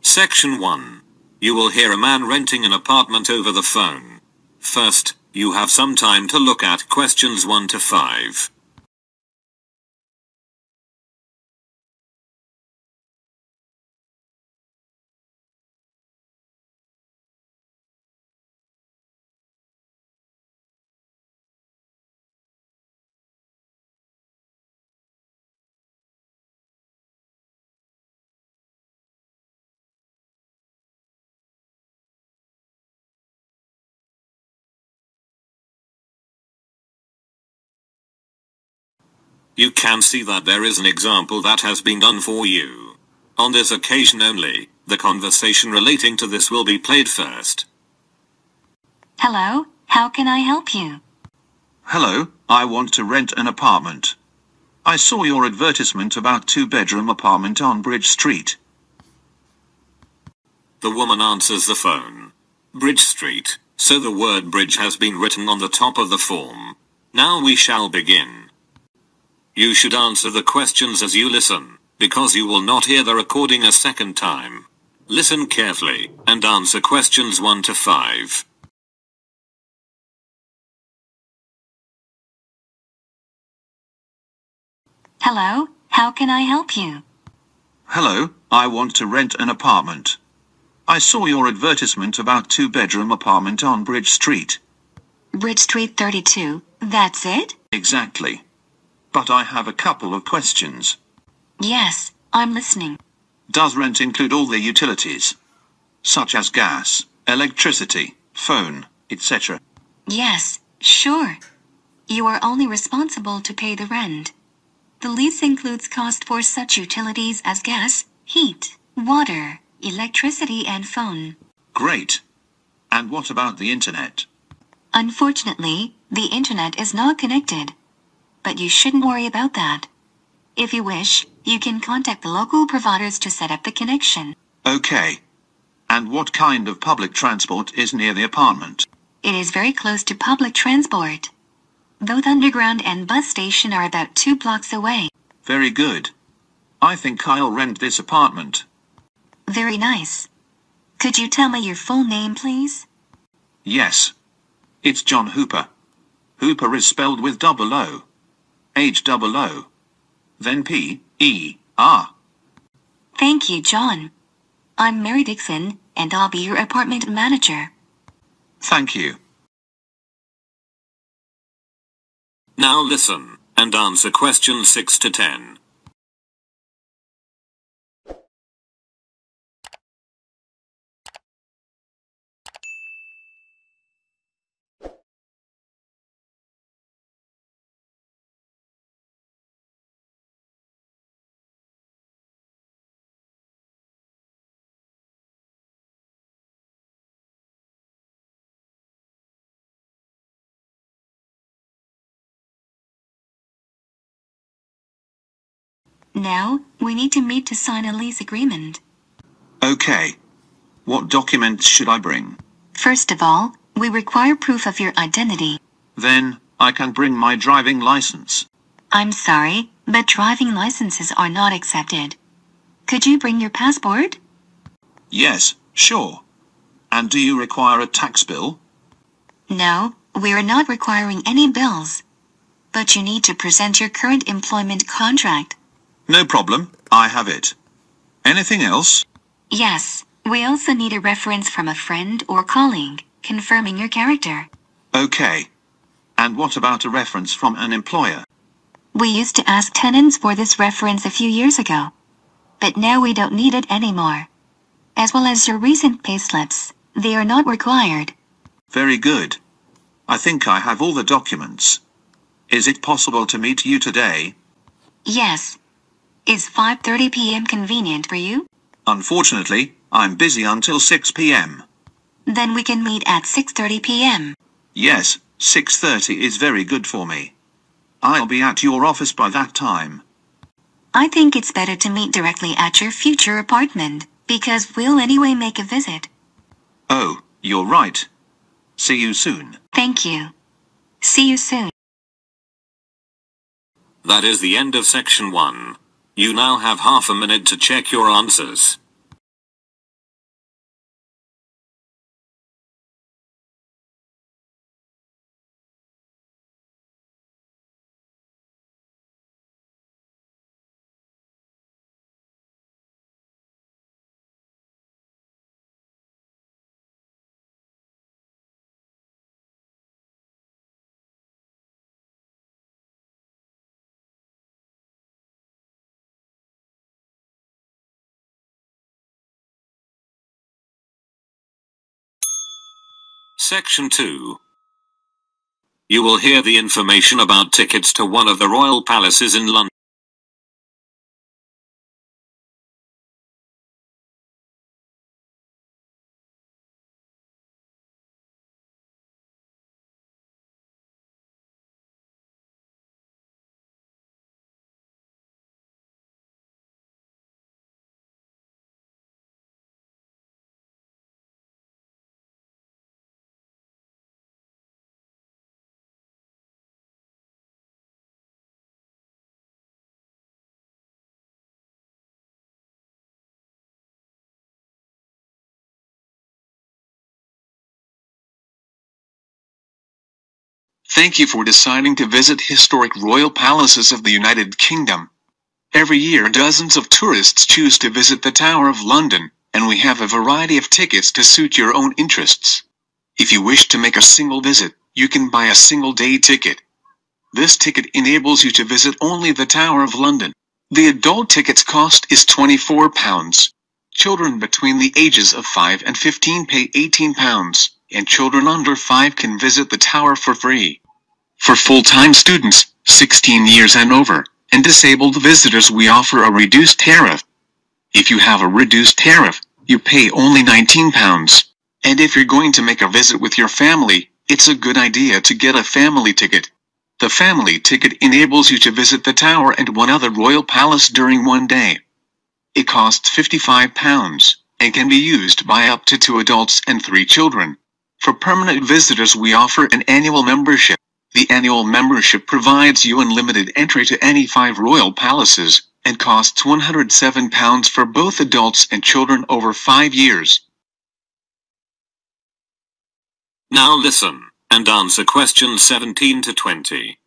Section 1. You will hear a man renting an apartment over the phone. First, you have some time to look at questions 1 to 5. You can see that there is an example that has been done for you. On this occasion only, the conversation relating to this will be played first. Hello, how can I help you? Hello, I want to rent an apartment. I saw your advertisement about 2-bedroom apartment on Bridge Street. The woman answers the phone. Bridge Street, so the word bridge has been written on the top of the form. Now we shall begin. You should answer the questions as you listen, because you will not hear the recording a second time. Listen carefully, and answer questions 1 to 5. Hello, how can I help you? Hello, I want to rent an apartment. I saw your advertisement about 2-bedroom apartment on Bridge Street. Bridge Street 32, that's it? Exactly. But I have a couple of questions. Yes, I'm listening. Does rent include all the utilities? Such as gas, electricity, phone, etc. Yes, sure. You are only responsible to pay the rent. The lease includes cost for such utilities as gas, heat, water, electricity and phone. Great. And what about the internet? Unfortunately, the internet is not connected. But you shouldn't worry about that. If you wish, you can contact the local providers to set up the connection. Okay. And what kind of public transport is near the apartment? It is very close to public transport. Both underground and bus station are about 2 blocks away. Very good. I think I'll rent this apartment. Very nice. Could you tell me your full name, please? Yes. It's John Hooper. Hooper is spelled with double O. H-double-O. Then P-E-R. Thank you, John. I'm Mary Dixon, and I'll be your apartment manager. Thank you. Now listen, and answer questions 6 to 10. Now, we need to meet to sign a lease agreement. Okay. What documents should I bring? First of all, we require proof of your identity. Then, I can bring my driving license. I'm sorry, but driving licenses are not accepted. Could you bring your passport? Yes, sure. And do you require a tax bill? No, we are not requiring any bills. But you need to present your current employment contract. No problem, I have it. Anything else? Yes, we also need a reference from a friend or colleague, confirming your character. Okay. And what about a reference from an employer? We used to ask tenants for this reference a few years ago. But now we don't need it anymore. As well as your recent payslips, they are not required. Very good. I think I have all the documents. Is it possible to meet you today? Yes. Is 5:30 p.m. convenient for you? Unfortunately, I'm busy until 6 p.m. Then we can meet at 6:30 p.m. Yes, 6:30 is very good for me. I'll be at your office by that time. I think it's better to meet directly at your future apartment, because we'll anyway make a visit. Oh, you're right. See you soon. Thank you. See you soon. That is the end of section 1. You now have half a minute to check your answers. Section 2. You will hear the information about tickets to one of the royal palaces in London. Thank you for deciding to visit historic royal palaces of the United Kingdom. Every year dozens of tourists choose to visit the Tower of London, and we have a variety of tickets to suit your own interests. If you wish to make a single visit, you can buy a single-day ticket. This ticket enables you to visit only the Tower of London. The adult ticket's cost is £24. Children between the ages of 5 and 15 pay £18, and children under 5 can visit the tower for free. For full-time students, 16 years and over, and disabled visitors we offer a reduced tariff. If you have a reduced tariff, you pay only £19. And if you're going to make a visit with your family, it's a good idea to get a family ticket. The family ticket enables you to visit the tower and one other royal palace during one day. It costs £55, and can be used by up to 2 adults and 3 children. For permanent visitors we offer an annual membership. The annual membership provides you unlimited entry to any 5 royal palaces, and costs £107 for both adults and children over 5 years. Now listen, and answer questions 17 to 20.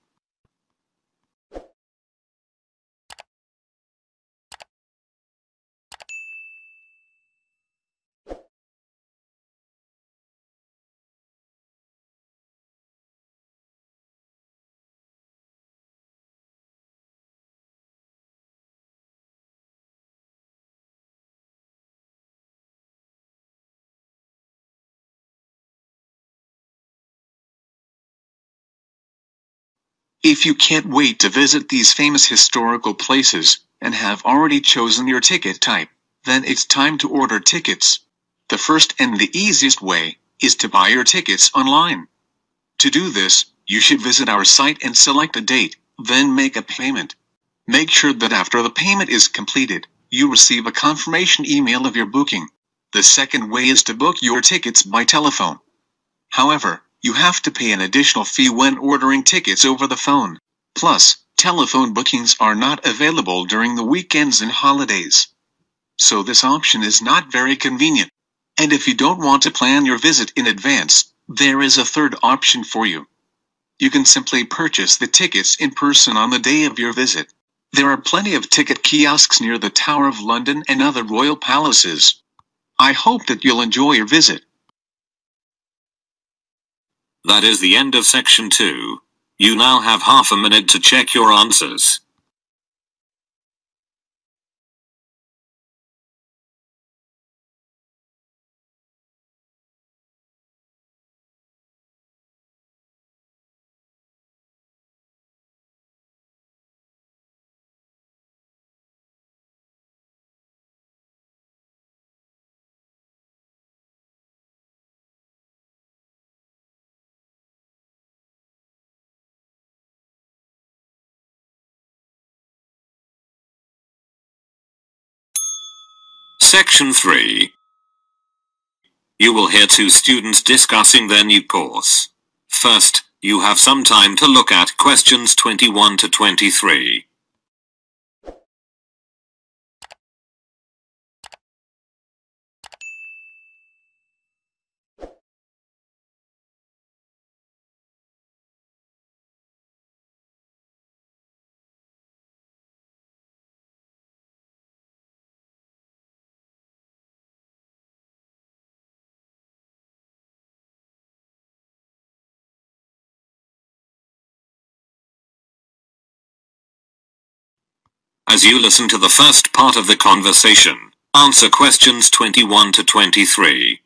If you can't wait to visit these famous historical places, and have already chosen your ticket type, then it's time to order tickets. The first and the easiest way is to buy your tickets online. To do this, you should visit our site and select a date, then make a payment. Make sure that after the payment is completed, you receive a confirmation email of your booking. The second way is to book your tickets by telephone. However, you have to pay an additional fee when ordering tickets over the phone. Plus, telephone bookings are not available during the weekends and holidays. So this option is not very convenient. And if you don't want to plan your visit in advance, there is a third option for you. You can simply purchase the tickets in person on the day of your visit. There are plenty of ticket kiosks near the Tower of London and other royal palaces. I hope that you'll enjoy your visit. That is the end of section 2. You now have half a minute to check your answers. Section 3. You will hear 2 students discussing their new course. First, you have some time to look at questions 21 to 23. As you listen to the first part of the conversation, answer questions 21 to 23.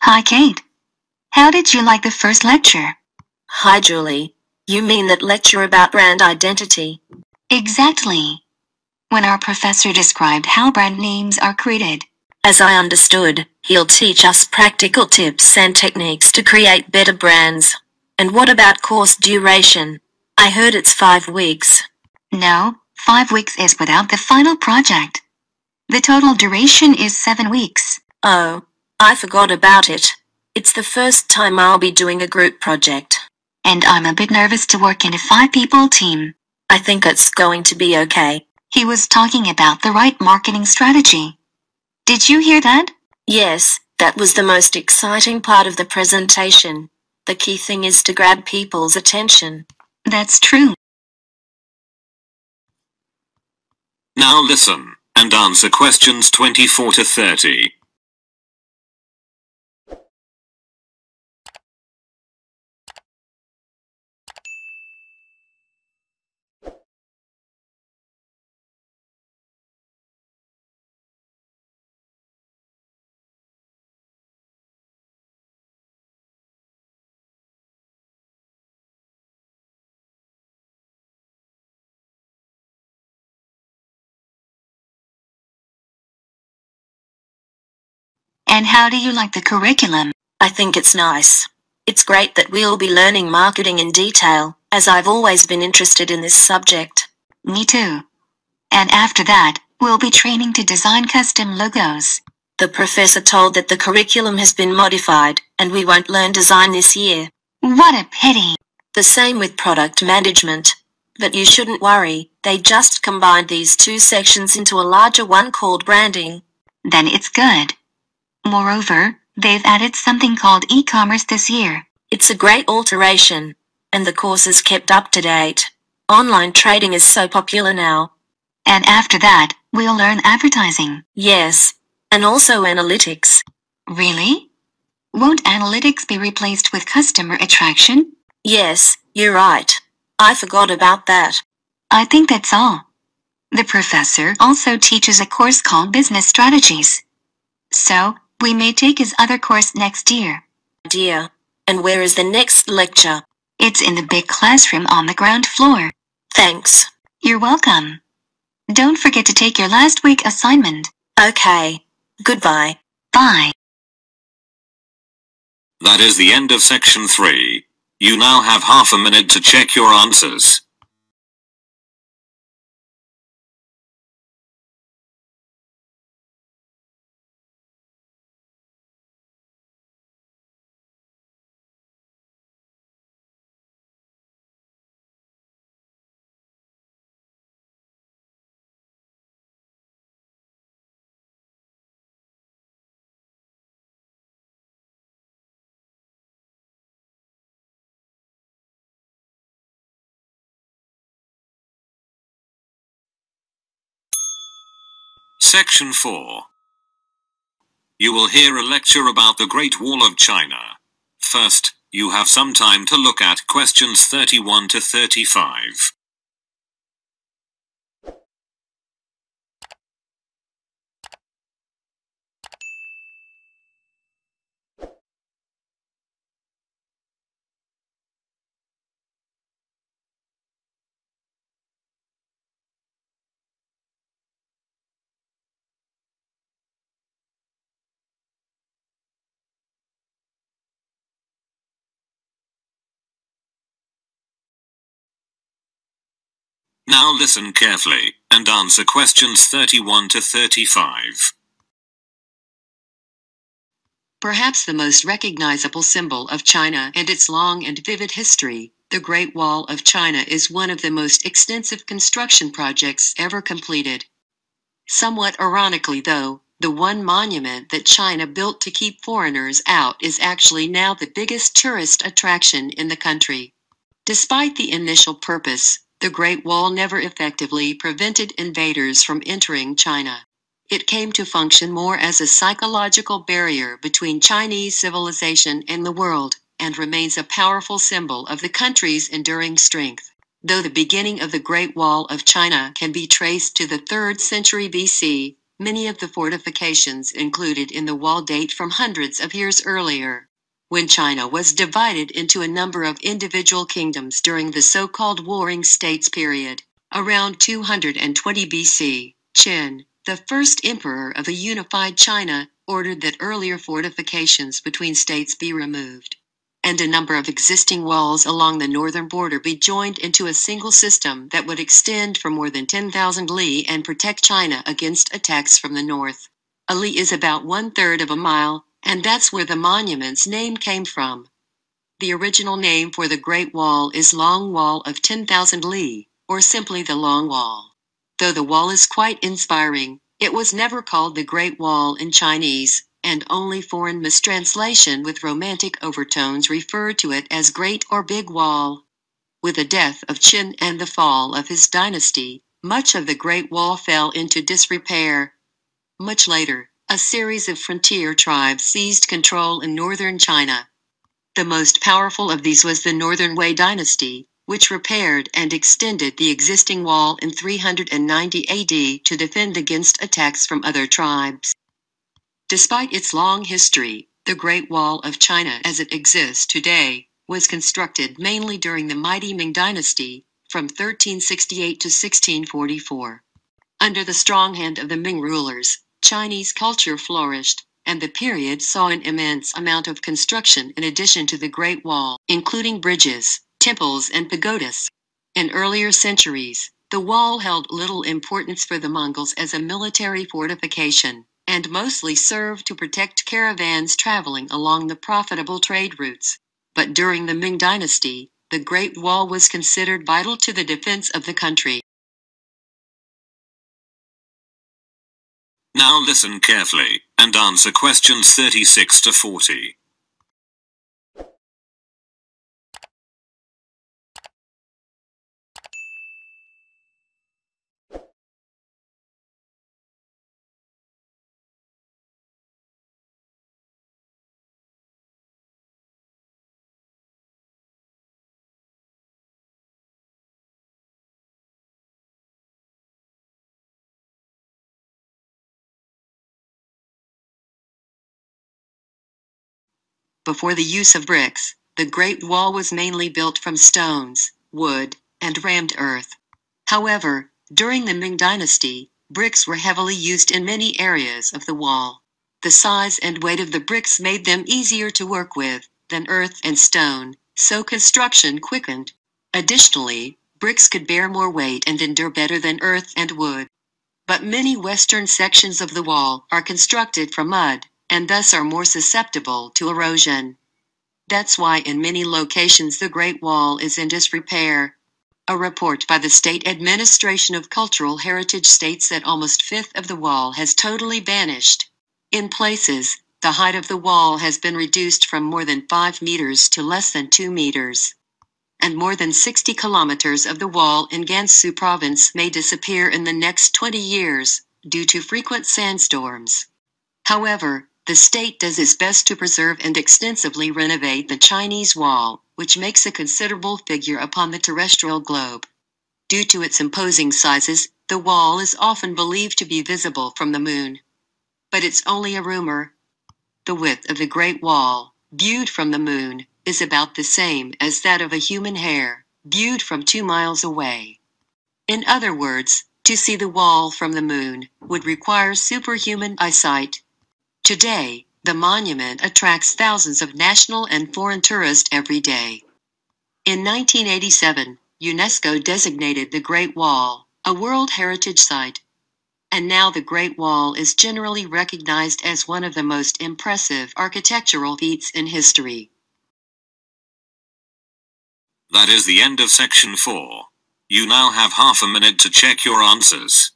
Hi, Kate. How did you like the first lecture? Hi, Julie. You mean that lecture about brand identity? Exactly. When our professor described how brand names are created. As I understood, he'll teach us practical tips and techniques to create better brands. And what about course duration? I heard it's 5 weeks. No, 5 weeks is without the final project. The total duration is 7 weeks. Oh, I forgot about it. It's the first time I'll be doing a group project. And I'm a bit nervous to work in a 5-people team. I think it's going to be okay. He was talking about the right marketing strategy. Did you hear that? Yes, that was the most exciting part of the presentation. The key thing is to grab people's attention. That's true. Now listen, and answer questions 24 to 30. And how do you like the curriculum? I think it's nice. It's great that we'll be learning marketing in detail, as I've always been interested in this subject. Me too. And after that, we'll be training to design custom logos. The professor told that the curriculum has been modified, and we won't learn design this year. What a pity. The same with product management. But you shouldn't worry, they just combined these 2 sections into a larger one called branding. Then it's good. Moreover, they've added something called e-commerce this year. It's a great alteration, and the course is kept up to date. Online trading is so popular now. And after that, we'll learn advertising. Yes, and also analytics. Really? Won't analytics be replaced with customer attraction? Yes, you're right. I forgot about that. I think that's all. The professor also teaches a course called Business Strategies. So, we may take his other course next year. Dear. And where is the next lecture? It's in the big classroom on the ground floor. Thanks. You're welcome. Don't forget to take your last week assignment. Okay. Goodbye. Bye. That is the end of section 3. You now have half a minute to check your answers. Section 4. You will hear a lecture about the Great Wall of China. First, you have some time to look at questions 31 to 35. Now listen carefully, and answer questions 31 to 35. Perhaps the most recognizable symbol of China and its long and vivid history, the Great Wall of China is one of the most extensive construction projects ever completed. Somewhat ironically though, the one monument that China built to keep foreigners out is actually now the biggest tourist attraction in the country. Despite the initial purpose, the Great Wall never effectively prevented invaders from entering China. It came to function more as a psychological barrier between Chinese civilization and the world, and remains a powerful symbol of the country's enduring strength. Though the beginning of the Great Wall of China can be traced to the 3rd century BC, Many of the fortifications included in the wall date from hundreds of years earlier, when China was divided into a number of individual kingdoms during the so-called Warring States period. Around 220 BC, Qin, the first emperor of a unified China, ordered that earlier fortifications between states be removed, and a number of existing walls along the northern border be joined into a single system that would extend for more than 10,000 li and protect China against attacks from the north. A li is about 1/3 of a mile, and that's where the monument's name came from. The original name for the Great Wall is Long Wall of 10,000 li, or simply the Long Wall. Though the wall is quite inspiring, it was never called the Great Wall in Chinese, and only foreign mistranslation with romantic overtones referred to it as Great or Big Wall. With the death of Qin and the fall of his dynasty, much of the Great Wall fell into disrepair. Much later, a series of frontier tribes seized control in northern China. The most powerful of these was the Northern Wei dynasty, which repaired and extended the existing wall in 390 AD to defend against attacks from other tribes. Despite its long history, the Great Wall of China as it exists today was constructed mainly during the mighty Ming Dynasty, from 1368 to 1644. Under the strong hand of the Ming rulers, Chinese culture flourished, and the period saw an immense amount of construction in addition to the Great Wall, including bridges, temples and pagodas. In earlier centuries, the wall held little importance for the Mongols as a military fortification, and mostly served to protect caravans traveling along the profitable trade routes. But during the Ming Dynasty, the Great Wall was considered vital to the defense of the country. Now listen carefully, and answer questions 36 to 40. Before the use of bricks, the Great Wall was mainly built from stones, wood, and rammed earth. However, during the Ming Dynasty, bricks were heavily used in many areas of the wall. The size and weight of the bricks made them easier to work with than earth and stone, so construction quickened. Additionally, bricks could bear more weight and endure better than earth and wood. But many western sections of the wall are constructed from mud, and thus are more susceptible to erosion. That's why in many locations the Great Wall is in disrepair. A report by the State Administration of Cultural Heritage states that almost a fifth of the wall has totally vanished. In places, the height of the wall has been reduced from more than 5 meters to less than 2 meters. And more than 60 kilometers of the wall in Gansu province may disappear in the next 20 years, due to frequent sandstorms. However, the state does its best to preserve and extensively renovate the Chinese wall, which makes a considerable figure upon the terrestrial globe. Due to its imposing sizes, the wall is often believed to be visible from the moon. But it's only a rumor. The width of the Great Wall, viewed from the moon, is about the same as that of a human hair, viewed from 2 miles away. In other words, to see the wall from the moon would require superhuman eyesight. Today, the monument attracts thousands of national and foreign tourists every day. In 1987, UNESCO designated the Great Wall a World Heritage Site. And now the Great Wall is generally recognized as one of the most impressive architectural feats in history. That is the end of section 4. You now have half a minute to check your answers.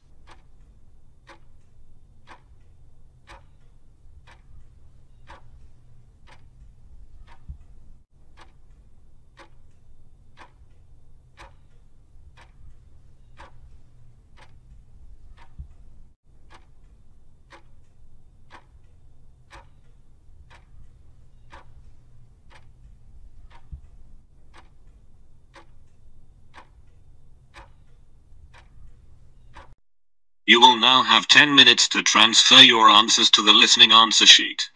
You will now have 10 minutes to transfer your answers to the listening answer sheet.